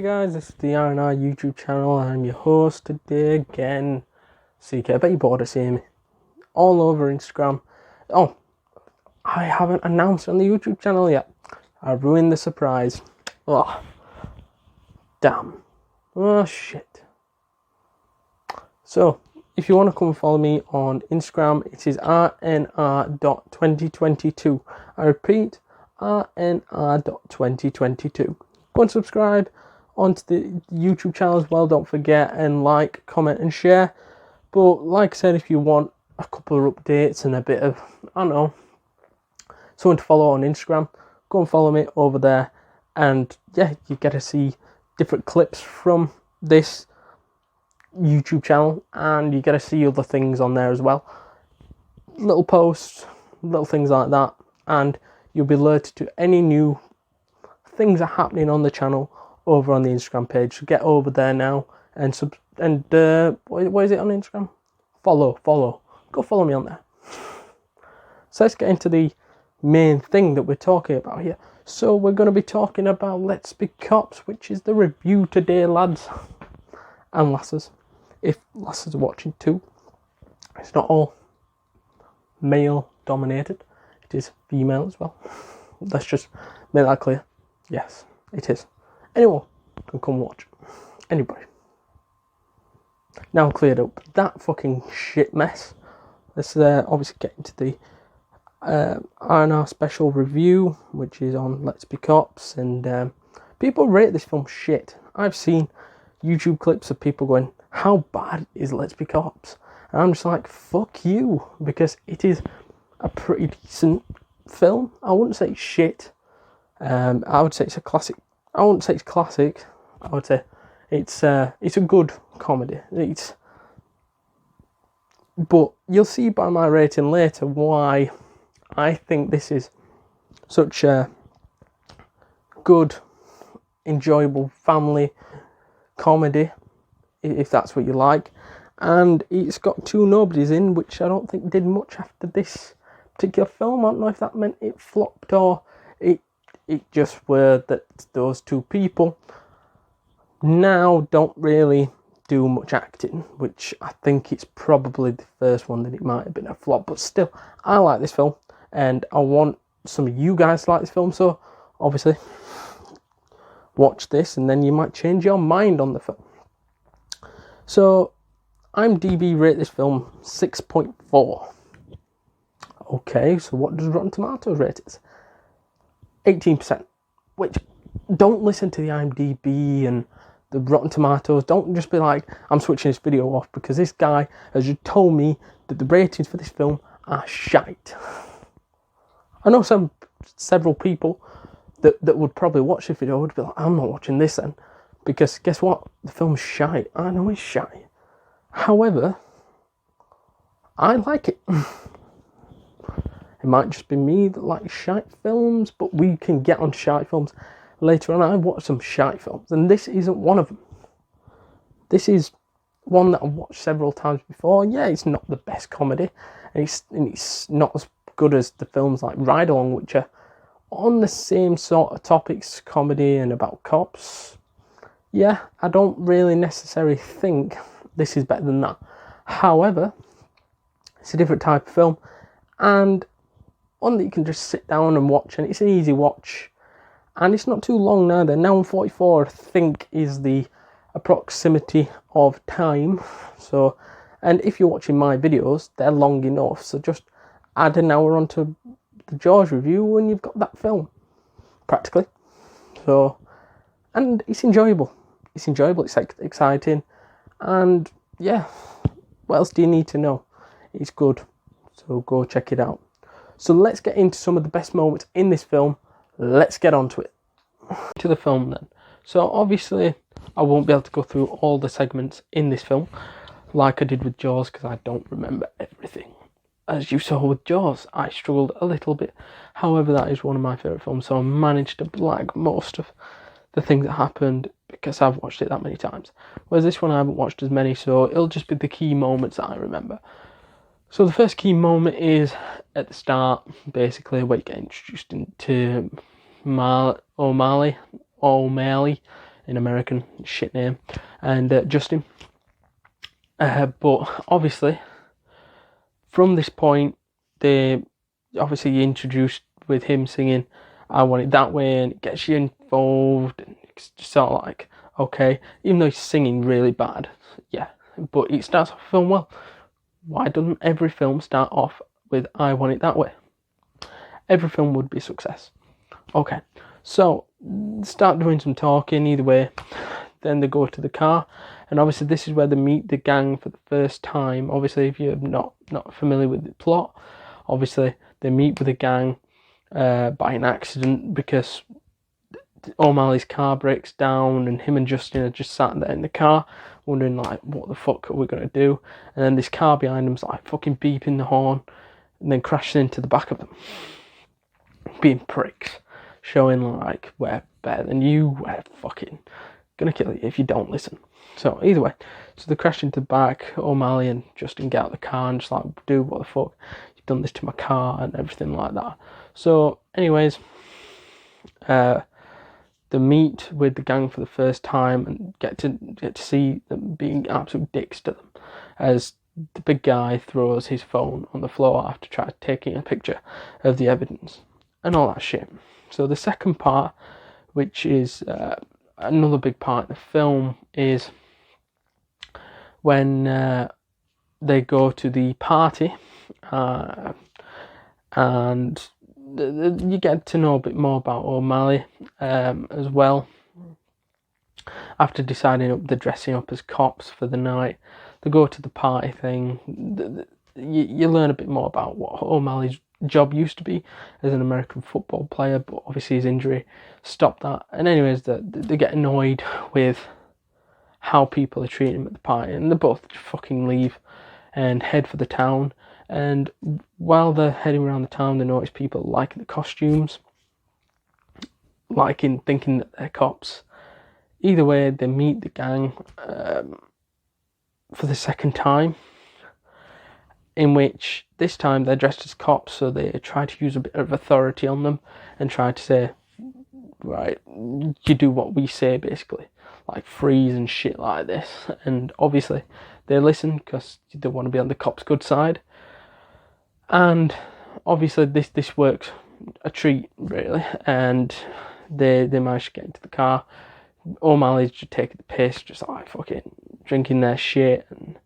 Hey guys, this is the R&R YouTube channel. I'm your host today again, CK. I bet you're bored of seeing me all over Instagram. Oh, I haven't announced on the YouTube channel yet. I ruined the surprise. Oh, damn. Oh, shit. So, if you want to come and follow me on Instagram, it is rnr.2022. I repeat, rnr.2022. Go and subscribe onto the YouTube channel as well. Don't forget, and like, comment and share. But like I said, if you want a couple of updates and a bit of, I don't know, someone to follow on Instagram, go and follow me over there. And yeah, you get to see different clips from this YouTube channel, and you get to see other things on there as well. Little posts, little things like that, and you'll be alerted to any new things are happening on the channel over on the Instagram page. So get over there now and what is it on Instagram? Follow. Go follow me on there. So let's get into the main thing that we're talking about here. So we're going to be talking about Let's Be Cops, which is the review today, lads and lasses. If lasses are watching too, it's not all male dominated. It is female as well. Let's just make that clear. Yes, it is. Anyone can come watch. Anybody. Now cleared up that fucking shit mess. Let's obviously get into the R&R special review, which is on Let's Be Cops. And people rate this film shit. I've seen YouTube clips of people going, how bad is Let's Be Cops? And I'm just like, fuck you. Because it is a pretty decent film. I wouldn't say it's shit. I would say it's a classic. I wouldn't say it's classic. I would say it's a good comedy. But you'll see by my rating later why I think this is such a good, enjoyable family comedy, if that's what you like. And it's got two nobodies in, which I don't think did much after this particular film. I don't know if that meant it flopped or it just were that those two people now don't really do much acting, which I think it's probably the first one that it might have been a flop. But still, I like this film, and I want some of you guys to like this film. So obviously, watch this, and then you might change your mind on the film. So IMDb rate this film 6.4. Okay, so what does Rotten Tomatoes rate it? 18%, which don't listen to the IMDb and the Rotten Tomatoes. Don't just be like, I'm switching this video off because this guy has just told me that the ratings for this film are shite. I know several people that would probably watch this video would be like, I'm not watching this then, because guess what? The film's shite. I know it's shite. However, I like it. It might just be me that likes shite films, but we can get on shite films later on. I watched some shite films, and this isn't one of them. This is one that I've watched several times before. Yeah, it's not the best comedy, and it's not as good as the films like Ride Along, which are on the same sort of topics, comedy and about cops. Yeah, I don't really necessarily think this is better than that. However, it's a different type of film, and one that you can just sit down and watch, and it's an easy watch, and it's not too long neither. Now 44 I think is the approximity of time. So, and if you're watching my videos, they're long enough, so just add an hour onto the Jaws review and you've got that film practically. So, and it's enjoyable, it's exciting, and yeah, what else do you need to know? It's good, so go check it out. So let's get into some of the best moments in this film. Let's get on to it. To the film then. So obviously I won't be able to go through all the segments in this film like I did with Jaws, because I don't remember everything. As you saw with Jaws, I struggled a little bit. However, that is one of my favourite films, so I managed to blag most of the things that happened because I've watched it that many times. Whereas this one I haven't watched as many, so it'll just be the key moments that I remember. So the first key moment is at the start, basically, where you get introduced into O'Malley, in American, shit name, and Justin. But obviously, from this point, they obviously introduced with him singing I Want It That Way, and it gets you involved, and it's just sort of like, okay, even though he's singing really bad, yeah, but it starts off the film well. Why doesn't every film start off with I Want It That Way? Every film would be a success. Okay, so start doing some talking either way. Then they go to the car, and obviously this is where they meet the gang for the first time. Obviously, if you're not familiar with the plot, obviously they meet with the gang by an accident because O'Malley's car breaks down, and him and Justin are just sat there in the car wondering like, what the fuck are we going to do? And then this car behind them's like fucking beeping the horn and then crashes into the back of them, being pricks, showing like, we're better than you, we're fucking gonna kill you if you don't listen. So either way, so they crash into the back. O'Malley and Justin get out of the car and just like, dude, what the fuck, you've done this to my car and everything like that. So anyways, they meet with the gang for the first time and get to see them being absolute dicks to them as the big guy throws his phone on the floor after taking a picture of the evidence and all that shit. So the second part, which is another big part of the film, is when they go to the party and you get to know a bit more about O'Malley as well. After deciding they're dressing up as cops for the night, they go to the party thing. You learn a bit more about what O'Malley's job used to be as an American football player, but obviously his injury stopped that. And anyways, they get annoyed with how people are treating him at the party, and they both just fucking leave and head for the town. And while they're heading around the town, they notice people liking the costumes, thinking that they're cops. Either way, they meet the gang for the second time, in which this time they're dressed as cops, so they try to use a bit of authority on them and try to say, right, you do what we say, basically, like freeze and shit like this. And obviously they listen because they want to be on the cops' good side. And obviously this works a treat, really, and they manage to get into the car. O'Malley's just taking the piss, just like fucking drinking their shit and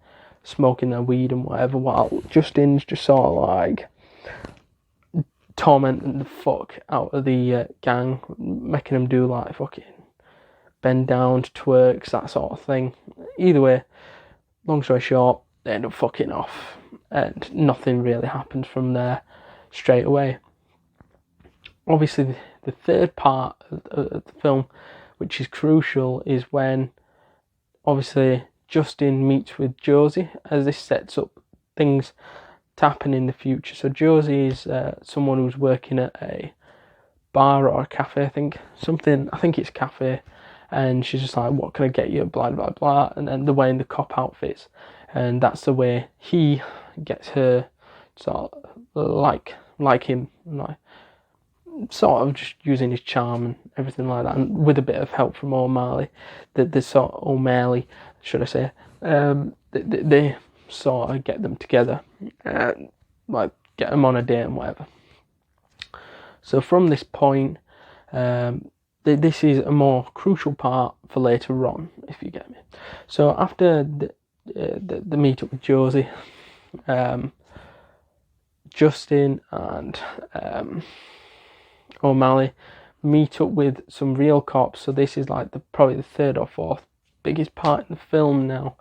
smoking their weed and whatever, while Justin's just sort of like tormenting the fuck out of the gang, making them do like fucking bend down to twerks, that sort of thing. Either way, long story short, they end up fucking off and nothing really happens from there straight away. Obviously the third part of the film, which is crucial, is when obviously Justin meets with Josie, as this sets up things to happen in the future. So Josie is someone who's working at a bar or a cafe, I think it's cafe, and she's just like, what can I get you, blah blah blah, and then they're wearing the cop outfits, and that's the way he gets her sort of like him, like sort of just using his charm and everything like that, and with a bit of help from O'Malley, the sort of O'Malley, should I say, they sort of get them together, like get them on a date and whatever. So from this point, this is a more crucial part for later on, if you get me. So after the meet up with Josie, Justin and O'Malley meet up with some real cops. So this is like probably the third or fourth biggest part in the film now,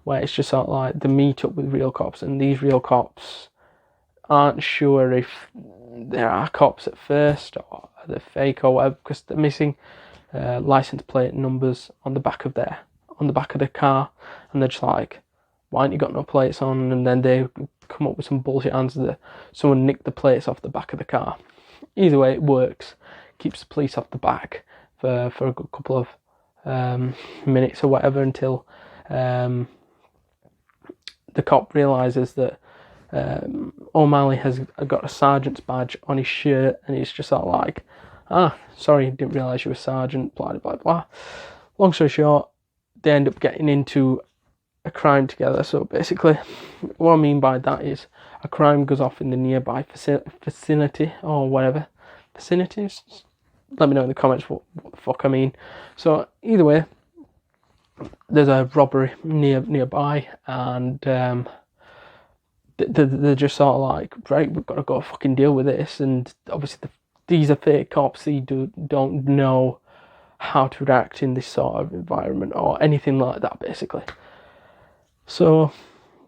where it's just sort of like the meet up with real cops, and these real cops aren't sure if there are cops at first or they're fake or whatever, because they're missing license plate numbers on the back of the car, and they're just like, why ain't you got no plates on? And then they come up with some bullshit answer that someone nicked the plates off the back of the car. Either way, it works, keeps the police off the back for a good couple of minutes or whatever, until the cop realises that O'Malley has got a sergeant's badge on his shirt, and he's just sort of like, sorry, didn't realise you were a sergeant, blah blah blah. long story short, they end up getting into a crime together. So basically, what I mean by that is a crime goes off in the nearby vicinity or whatever. Vicinities? Let me know in the comments what the fuck I mean. So either way, there's a robbery nearby, and they're just sort of like, right, we've got to go fucking deal with this. And obviously these are fake cops. They don't know how to react in this sort of environment or anything like that, basically. So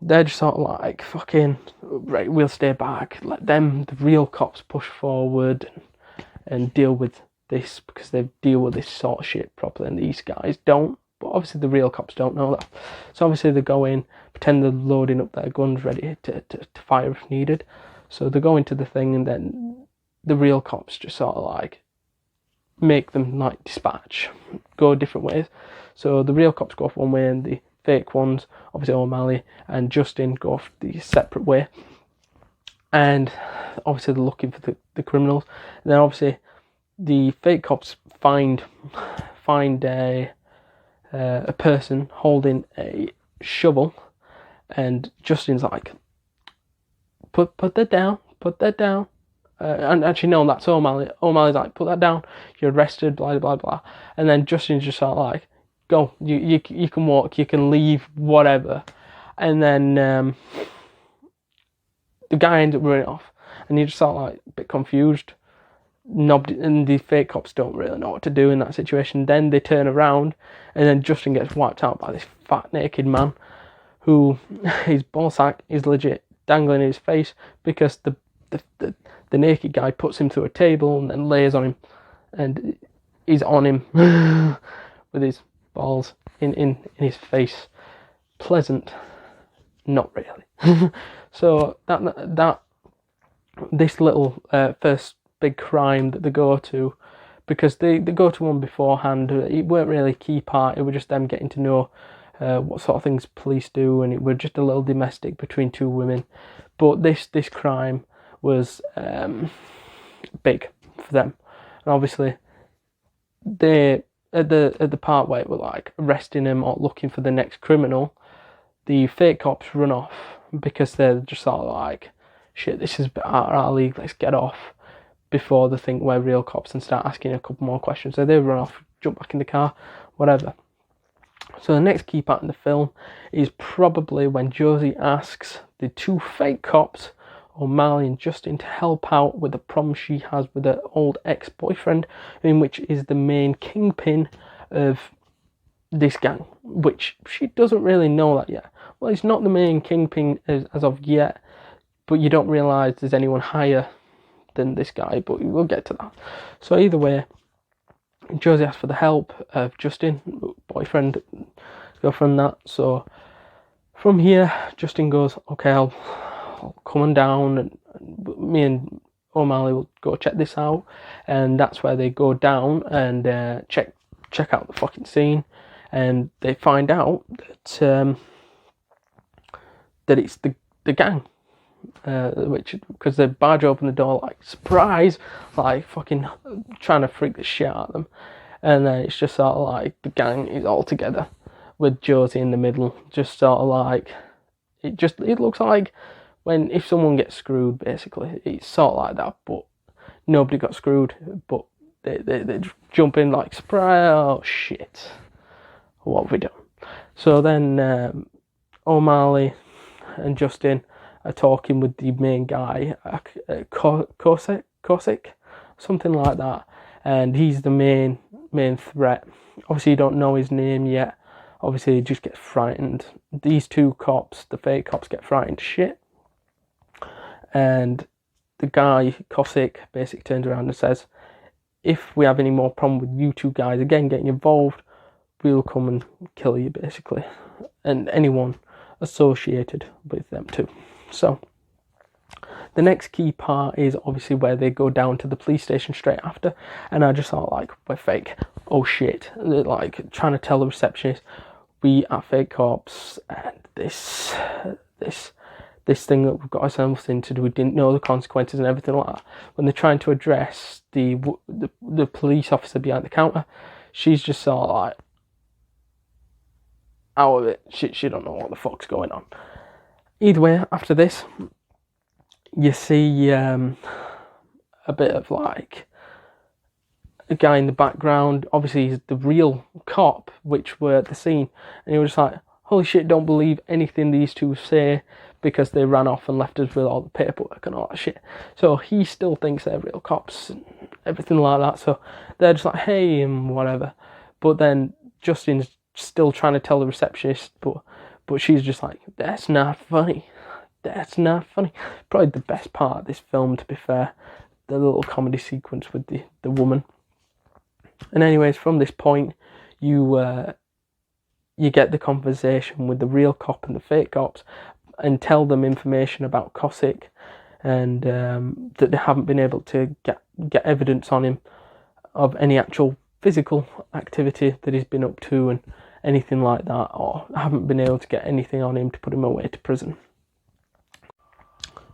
they're just sort of like, fucking, right, we'll stay back. Let them, the real cops, push forward and deal with this, because they deal with this sort of shit properly, and these guys don't. But obviously the real cops don't know that. So obviously they go in, pretend they're loading up their guns, ready to fire if needed. So they go into the thing, and then the real cops just sort of like make them like dispatch, go different ways. So the real cops go off one way, and the fake ones, obviously O'Malley and Justin, go off the separate way. And obviously they're looking for the criminals. And then obviously the fake cops find a person holding a shovel, and Justin's like, put that down. And actually no, that's O'Malley. O'Malley's like, put that down, you're arrested, blah blah blah. And then Justin's just sort of like, go, you can walk, you can leave, whatever. And then the guy ends up running off, and you're just sort of like a bit confused. Nobody, and the fake cops don't really know what to do in that situation. Then they turn around, and then Justin gets wiped out by this fat naked man, who his ballsack is legit dangling in his face, because the naked guy puts him through a table and then lays on him, and he's on him with his balls in his face. Pleasant? Not really. So that this little first big crime that they go to, because they go to one beforehand, it weren't really a key part. It was just them getting to know what sort of things police do, and it was just a little domestic between two women. But this crime was big for them, and obviously they at the part where it were like arresting him or looking for the next criminal, the fake cops run off, because they're just sort of like, shit, this is out of our league, let's get off, before they think we're real cops and start asking a couple more questions. So they run off, jump back in the car, whatever. So the next key part in the film is probably when Josie asks the two fake cops, O'Malley and Justin, to help out with the problem she has with her old ex-boyfriend, in which is the main kingpin of this gang, which she doesn't really know that yet. Well, he's not the main kingpin as of yet, but you don't realise there's anyone higher than this guy, but we'll get to that. So either way, Josie asks for the help of Justin, boyfriend, girlfriend, that. So from here, Justin goes, okay, I'll come on down, and me and O'Malley will go check this out. And that's where they go down and check out the fucking scene, and they find out that it's the gang. Which, because they barge open the door like, surprise, like fucking trying to freak the shit out of them. And then it's just sort of like the gang is all together with Josie in the middle, just sort of like, it looks like if someone gets screwed, basically. It's sort of like that, but nobody got screwed, but they jump in like, surprise, oh shit, what have we done? So then O'Malley and Justin are talking with the main guy, Kosick, something like that, and he's the main threat. Obviously you don't know his name yet. Obviously he just gets frightened. These two cops, the fake cops, get frightened shit, and the guy, Kosick, basically turns around and says, if we have any more problem with you two guys again getting involved, we'll come and kill you, basically, and anyone associated with them too. So the next key part is obviously where they go down to the police station straight after, and I just thought, like, we're fake, oh shit. They're like trying to tell the receptionist, we are fake cops, and this thing that we've got ourselves into, we didn't know the consequences and everything like that. When they're trying to address the police officer behind the counter, she's just sort of like, out of it. She don't know what the fuck's going on. Either way, after this, you see a bit of like a guy in the background. Obviously, he's the real cop, which were at the scene, and he was just like, "Holy shit! Don't believe anything these two say," because they ran off and left us with all the paperwork and all that shit. So he still thinks they're real cops and everything like that. So they're just like, "Hey," and whatever. But then Justin's still trying to tell the receptionist, but she's just like, "That's not funny. That's not funny." Probably the best part of this film, to be fair, the little comedy sequence with the woman. And anyways, from this point, you get the conversation with the real cop and the fake cops, and tell them information about Cossack, and that they haven't been able to get evidence on him of any actual physical activity that he's been up to and anything like that, or haven't been able to get anything on him to put him away to prison.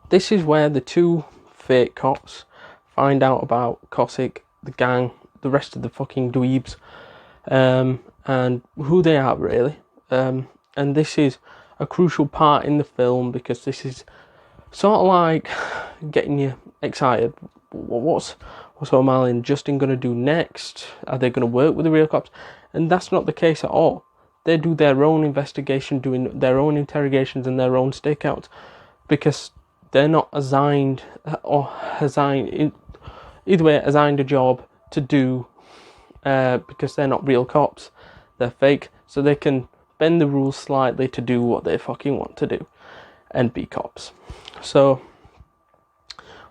This is where the two fake cops find out about Cossack, the gang, the rest of the fucking dweebs, and who they are really. And this is a crucial part in the film, because this is sort of like getting you excited. What's O'Malley and Justin going to do next? Are they going to work with the real cops? And that's not the case at all. They do their own investigation, doing their own interrogations and their own stakeouts, because they're not assigned a job to do, because they're not real cops. They're fake, so they can bend the rules slightly to do what they fucking want to do and be cops. So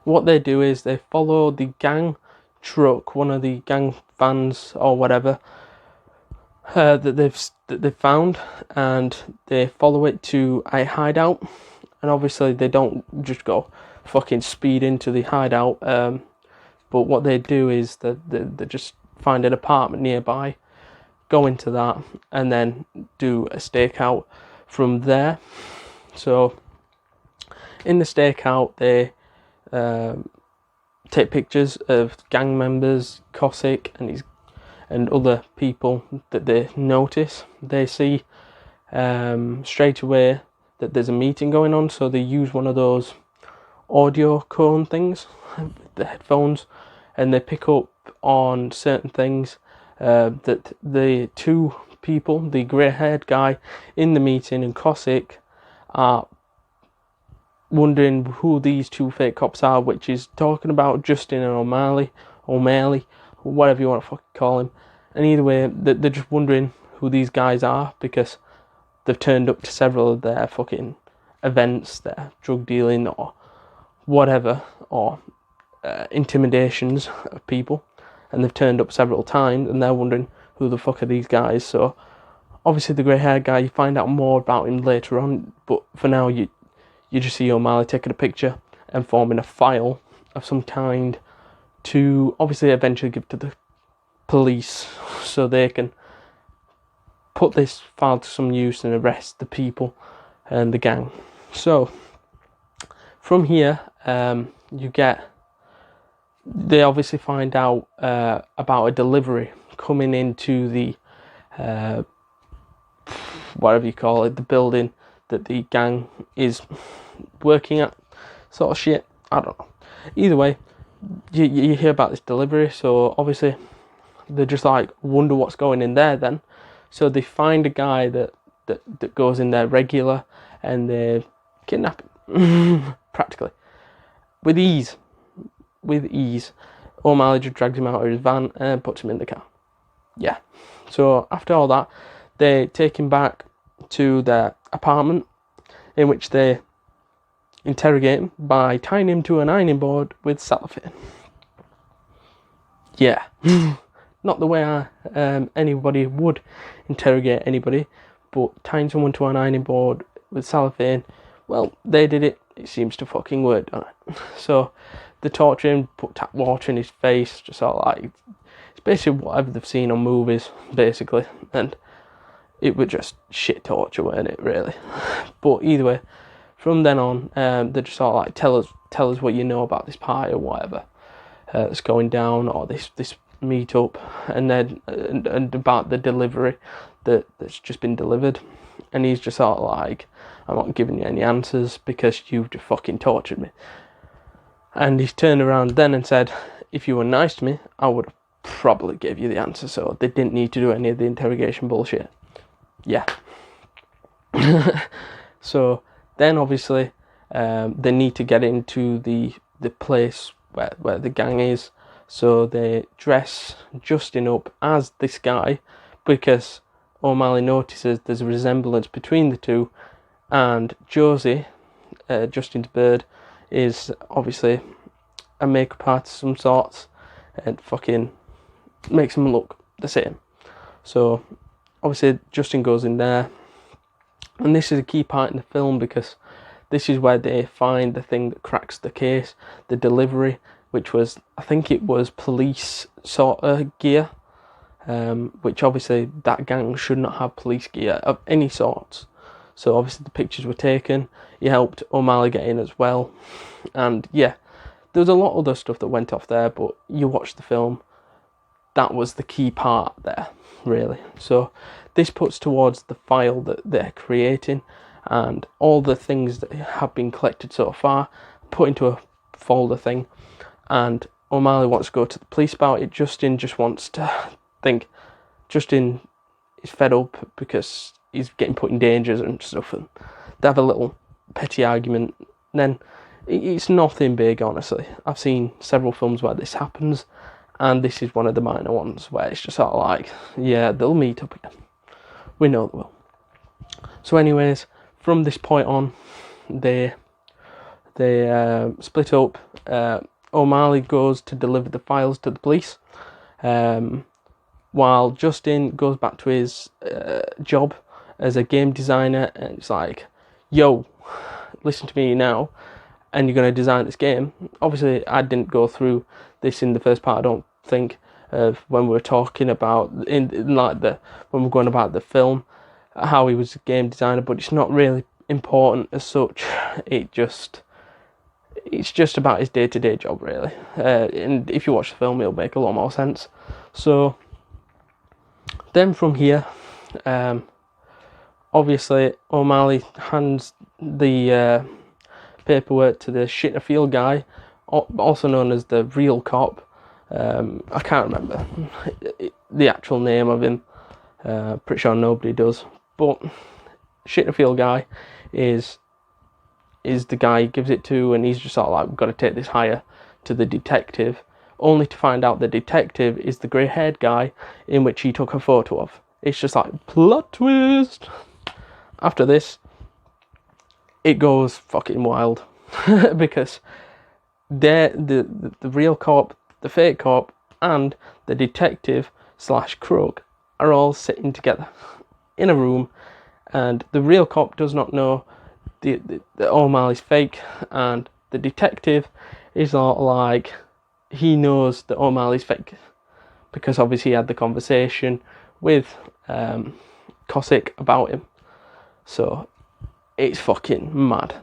what they do is they follow the gang truck, one of the gang vans or whatever, that they've found, and they follow it to a hideout. And obviously they don't just go fucking speed into the hideout, but what they do is they just find an apartment nearby, go into that, and then do a stakeout from there. So in the stakeout, they take pictures of gang members, Cossack and other people that they notice. They see straight away that there's a meeting going on, so they use one of those audio cone things, the headphones, and they pick up on certain things, that the two people, the grey-haired guy in the meeting and Cossack, are wondering who these two fake cops are, which is talking about Justin and O'Malley, whatever you want to fucking call him. And either way, they're just wondering who these guys are, because they've turned up to several of their fucking events, their drug dealing or whatever, or intimidations of people, and they've turned up several times, and they're wondering who the fuck are these guys. So obviously the grey-haired guy, you find out more about him later on, but for now you just see O'Malley taking a picture and forming a file of some kind to obviously eventually give to the police, so they can put this file to some use and arrest the people and the gang. So from here, they obviously find out about a delivery coming into the whatever you call it, the building that the gang is working at, sort of shit. I don't know. Either way, you hear about this delivery, so obviously they just like wonder what's going in there then. So they find a guy that goes in there regular, and they kidnap him practically with ease. O'Malley just drags him out of his van and puts him in the car. Yeah. So after all that, they take him back to their apartment, in which they interrogate him by tying him to an ironing board with cellophane. Yeah. Not the way anybody would interrogate anybody, but tying someone to an ironing board with cellophane, well, they did it. It seems to fucking work, doesn't it? So they torture him, put tap water in his face, just sort of like, it's basically whatever they've seen on movies, basically, and it was just shit torture, weren't it, really? But either way, from then on, they just sort of like tell us what you know about this party or whatever that's going down, or this meet up, and then and about the delivery that's just been delivered. And he's just sort of like, I'm not giving you any answers because you've just fucking tortured me. And he turned around then and said, if you were nice to me, I would have probably gave you the answer, so they didn't need to do any of the interrogation bullshit. Yeah. So then obviously they need to get into the place where the gang is, so they dress Justin up as this guy because O'Malley notices there's a resemblance between the two, and Josie, Justin's bird, is obviously a makeup artist of some sorts and fucking makes him look the same. So obviously Justin goes in there, and this is a key part in the film because this is where they find the thing that cracks the case, the delivery, which was, I think it was police sort of gear, which obviously that gang should not have police gear of any sorts. So obviously the pictures were taken. He helped O'Malley get in as well. And yeah, there was a lot of other stuff that went off there, but you watch the film, that was the key part there, really. So this puts towards the file that they're creating, and all the things that have been collected so far, put into a folder thing. And O'Malley wants to go to the police about it. Justin just wants to think. Justin is fed up because he's getting put in dangers and stuff, and they have a little petty argument. Then it's nothing big, honestly. I've seen several films where this happens, and this is one of the minor ones where it's just sort of like, yeah, they'll meet up again. We know they will. So anyways, from this point on, they split up. O'Malley goes to deliver the files to the police, while Justin goes back to his job as a game designer, and it's like, yo, listen to me now, and you're going to design this game. Obviously, I didn't go through this in the first part, I don't think, of when we were talking about, when we're going about the film, how he was a game designer, but it's not really important as such. It's just about his day-to-day job, really. And if you watch the film, it'll make a lot more sense. So then from here, obviously O'Malley hands the paperwork to the Shitterfield guy, also known as the real cop. I can't remember the actual name of him. Pretty sure nobody does. But Shitterfield guy is the guy he gives it to, and he's just sort of like, we've got to take this hire to the detective, only to find out the detective is the grey-haired guy in which he took a photo of. It's just like, plot twist! After this, it goes fucking wild. Because the real cop, the fake cop, and the detective / crook are all sitting together in a room, and the real cop does not know the O'Malley's fake, and the detective is all like, he knows that O'Malley's fake because obviously he had the conversation with Cossack about him. So it's fucking mad.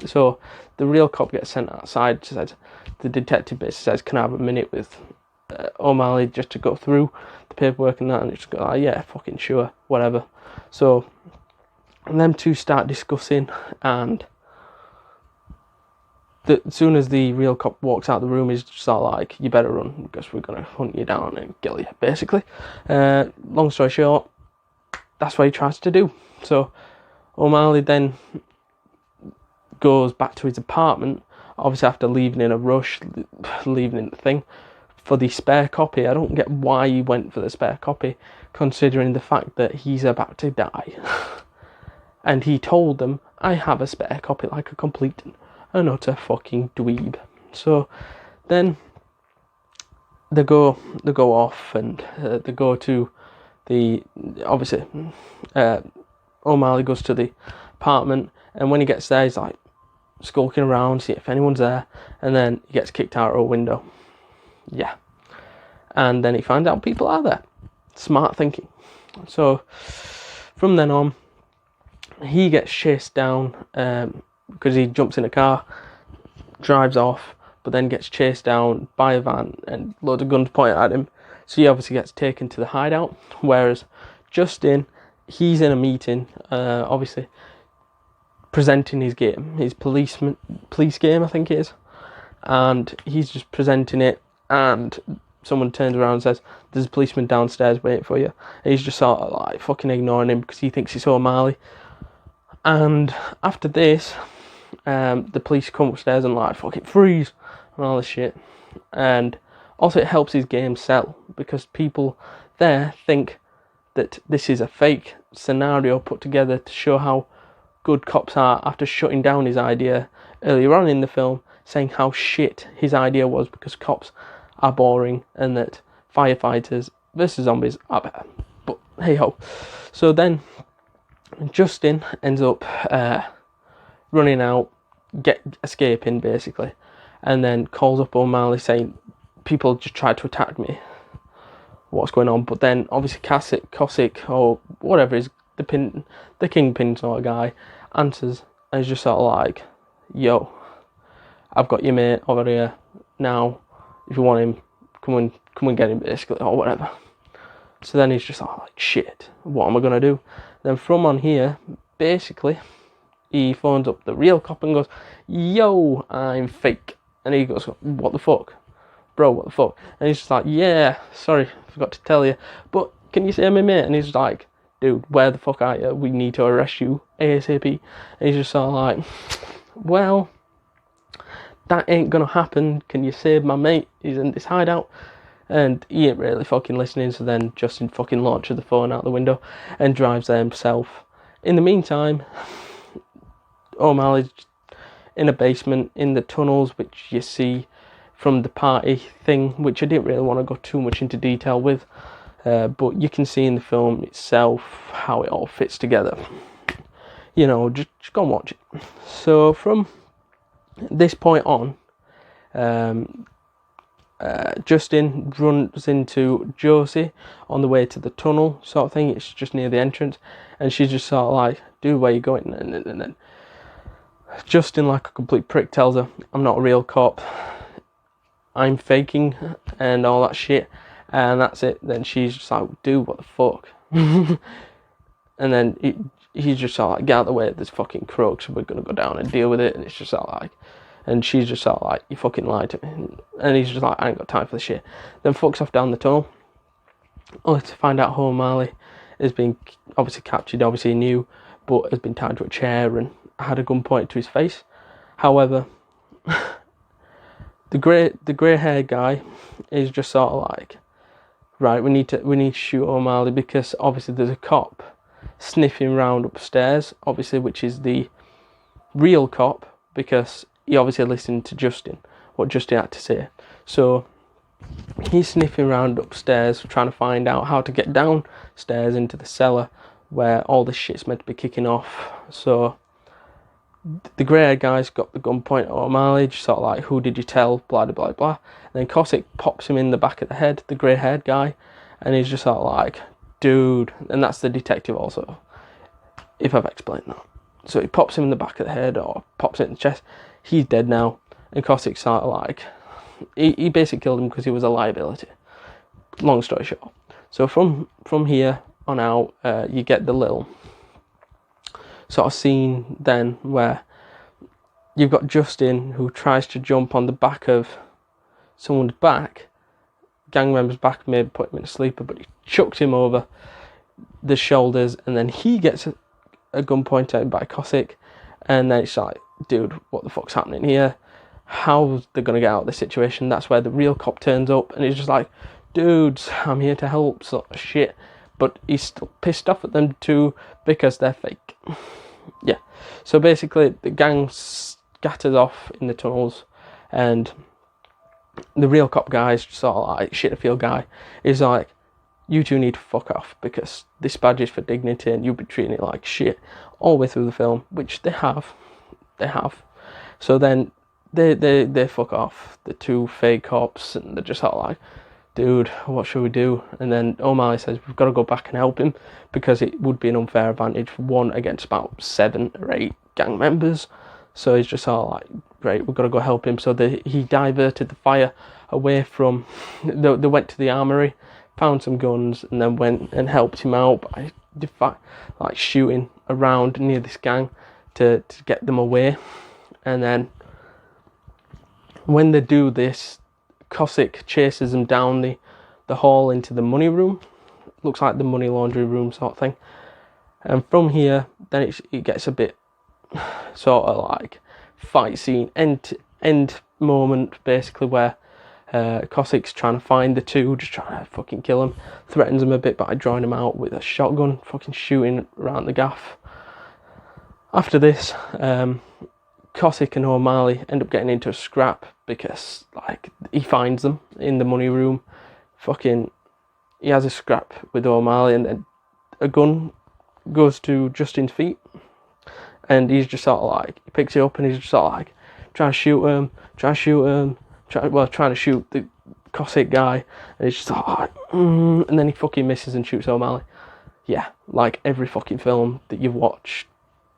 So the real cop gets sent outside. Says, the detective basically says, can I have a minute with O'Malley just to go through the paperwork and that? And it's just like, yeah, fucking sure, whatever. So them two start discussing, and as soon as the real cop walks out of the room, he's just sort of like, you better run because we're going to hunt you down and kill you, basically. Long story short, that's what he tries to do. So O'Malley then goes back to his apartment, obviously after leaving in a rush, leaving in the thing, for the spare copy. I don't get why he went for the spare copy, considering the fact that he's about to die. And he told them, I have a spare copy, like a complete and utter fucking dweeb. So then they go off, and they go to the, obviously, O'Malley goes to the apartment, and when he gets there, he's like skulking around, see if anyone's there, and then he gets kicked out of a window. Yeah. And then he finds out people are there. Smart thinking. So from then on, he gets chased down because he jumps in a car, drives off, but then gets chased down by a van and loads of guns pointed at him. So he obviously gets taken to the hideout, whereas Justin, he's in a meeting, obviously presenting his game, his police game, I think it is, and he's just presenting it, and someone turns around and says, "There's a policeman downstairs waiting for you." And he's just sort of like fucking ignoring him because he thinks it's O'Malley. And after this, the police come upstairs and like fucking freeze and all this shit. And also it helps his game sell because people there think that this is a fake scenario put together to show how good cops are after shutting down his idea earlier on in the film, saying how shit his idea was because cops are boring and that firefighters versus zombies are better. But hey ho. So then Justin ends up running out, escaping basically, and then calls up O'Malley saying, "People just tried to attack me. What's going on?" But then obviously Cossack or whatever is the kingpin sort of guy answers and is just sort of like, "Yo, I've got your mate over here now. If you want him, come and get him basically or whatever." So then he's just like, "Shit, what am I gonna do?" Then from on here, basically, he phones up the real cop and goes, "Yo, I'm fake." And he goes, "What the fuck? Bro, what the fuck?" And he's just like, "Yeah, sorry, forgot to tell you. But can you say my mate?" And he's like, "Dude, where the fuck are you? We need to arrest you ASAP." And he's just sort of like, "Well, that ain't gonna happen. Can you save my mate? He's in this hideout." And he ain't really fucking listening, so then Justin fucking launches the phone out the window and drives there himself. In the meantime, O'Malley's in a basement in the tunnels, which you see from the party thing, which I didn't really want to go too much into detail with, but you can see in the film itself how it all fits together. You know, just go and watch it. So from this point on, Justin runs into Josie on the way to the tunnel sort of thing. It's just near the entrance, and she's just sort of like, "Dude, where you going?" And then Justin, like a complete prick, tells her, "I'm not a real cop, I'm faking," and all that shit, and that's it. Then she's just like, "Dude, what the fuck?" And then he's just sort of like, "Get out of the way, there's fucking crooks, we're gonna go down and deal with it." And it's just sort of like, and she's just sort of like, "You fucking lied to me." And he's just like, "I ain't got time for this shit." Then fucks off down the tunnel, only to find out O'Malley has been obviously captured, obviously he knew, but has been tied to a chair and had a gun pointed to his face. However, the grey haired guy is just sort of like, "Right, we need to shoot O'Malley because obviously there's a cop sniffing round upstairs, obviously, which is the real cop, because he obviously listened to what Justin had to say. So he's sniffing around upstairs trying to find out how to get downstairs into the cellar where all this shit's meant to be kicking off. So the grey guy's got the gun point at O'Malley, just sort of like, "Who did you tell?" Blah blah blah blah. And then Cossack pops him in the back of the head, the grey haired guy, and he's just sort of like, "Dude," and that's the detective also, if I've explained that. So he pops him in the back of the head or pops it in the chest. He's dead now. And Cossack's sort of like, he basically killed him because he was a liability. Long story short. So from here on out, you get the little sort of scene then where you've got Justin who tries to jump on the back of someone's back, gang member's back, maybe put him in a sleeper, but he chucks him over the shoulders, and then he gets a gun pointed at him by Cossack, and then it's like, "Dude, what the fuck's happening here? How's they gonna get out of this situation?" That's where the real cop turns up, and he's just like, "Dudes, I'm here to help," sort of shit. But he's still pissed off at them too because they're fake. Yeah. So basically, the gang scatters off in the tunnels, and the real cop guy is sort of like, Shitterfield guy, is like, "You two need to fuck off because this badge is for dignity and you've been treating it like shit all the way through the film," which they have. So then they fuck off, the two fake cops, and they're just sort of like, "Dude, what should we do?" And then O'Malley says, "We've got to go back and help him because it would be an unfair advantage for one against about 7 or 8 gang members." So he's just sort of like, "Right, we've got to go help him." So he diverted the fire away from, they went to the armory, found some guns, and then went and helped him out by like shooting around near this gang to get them away. And then when they do this, Cossack chases them down the hall into the money room. Looks like the money laundry room sort of thing. And from here, then it gets a bit sort of like fight scene, end moment, basically, where Cossack's trying to find the two, just trying to fucking kill them. Threatens them a bit by drawing them out with a shotgun, fucking shooting around the gaff. After this, Cossack and O'Malley end up getting into a scrap because, like, he finds them in the money room. He has a scrap with O'Malley, and then a gun goes to Justin's feet, and he's just sort of like, he picks it up and he's just sort of like trying to shoot him, trying to shoot the Cossack guy, and he's just like, and then he fucking misses and shoots O'Malley. Yeah, like every fucking film that you've watched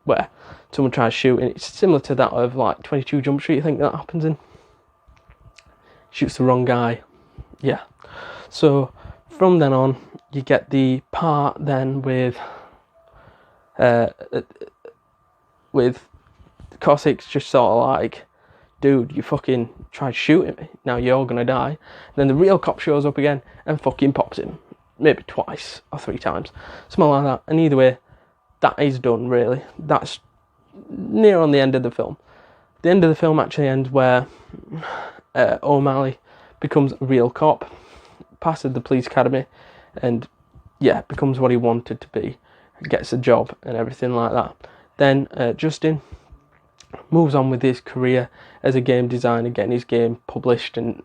where someone tries to shoot, and it's similar to that of like 22 Jump Street, I think that happens in. Shoots the wrong guy. Yeah. So from then on, you get the part then with Cossack's just sort of like, dude, you fucking tried shooting me, now you're gonna die. And then the real cop shows up again and fucking pops him, maybe twice or 3 times, something like that. And either way, that is done, really. That's near on the end of the film. The end of the film actually ends where O'Malley becomes a real cop, passes the police academy, and yeah, becomes what he wanted to be, gets a job and everything like that. Then Justin moves on with his career as a game designer, getting his game published, and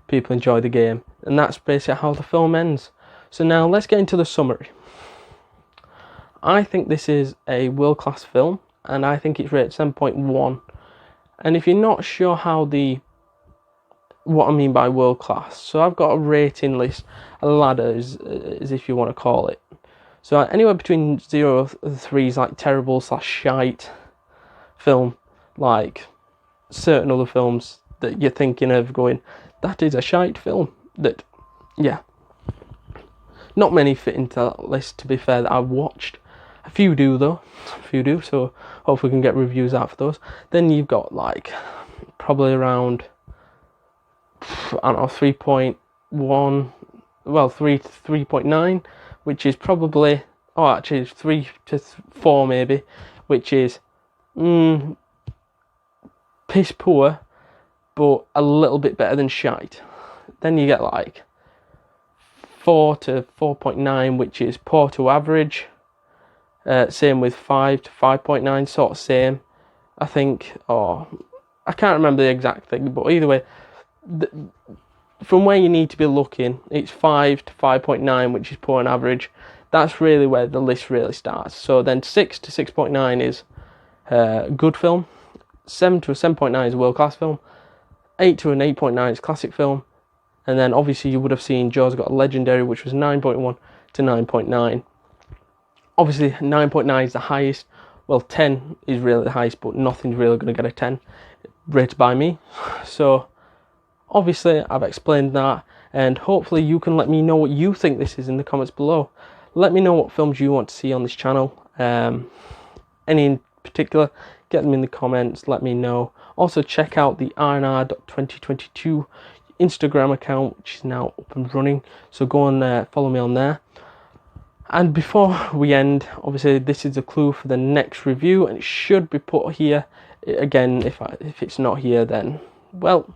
people enjoy the game, and that's basically how the film ends. So now let's get into the summary. I think this is a world-class film, and I think it's rated 7.1. And if you're not sure what I mean by world-class, so I've got a rating list, a ladder, as if you want to call it. So anywhere between 0 and 3 is like terrible / shite film, like certain other films that you're thinking of going, that is a shite film. That, yeah. Not many fit into that list, to be fair, that I've watched. A few do, though. So hopefully we can get reviews out for those. Then you've got, like, probably around, I don't know, 3.1, well, 3 to 3.9, which is probably, actually 3 to 4 maybe, which is piss poor, but a little bit better than shite. Then you get, like, 4 to 4.9, which is poor to average. Same with 5 to 5.9, sort of same, I think. Or I can't remember the exact thing, but either way, from where you need to be looking, it's 5 to 5.9, which is poor and average. That's really where the list really starts. So then 6 to 6.9 is good film. 7 to a 7.9 is a world-class film. 8 to an 8.9 is classic film. And then obviously you would have seen Joe's Got a Legendary, which was 9.1 to 9.9. Obviously 9.9 is the highest. Well, 10 is really the highest, but nothing's really going to get a 10 rated by me. So obviously I've explained that, and hopefully you can let me know what you think this is in the comments below. Let me know what films you want to see on this channel. Any in particular, get them in the comments, let me know. Also check out the rnr.2022 Instagram account, which is now up and running, so go on there, follow me on there. And before we end, obviously this is a clue for the next review, and it should be put here. Again, if it's not here, then, well,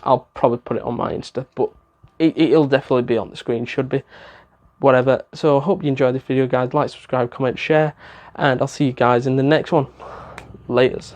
I'll probably put it on my Insta, but it'll definitely be on the screen, should be, whatever. So I hope you enjoyed this video, guys. Like, subscribe, comment, share, and I'll see you guys in the next one. Laters.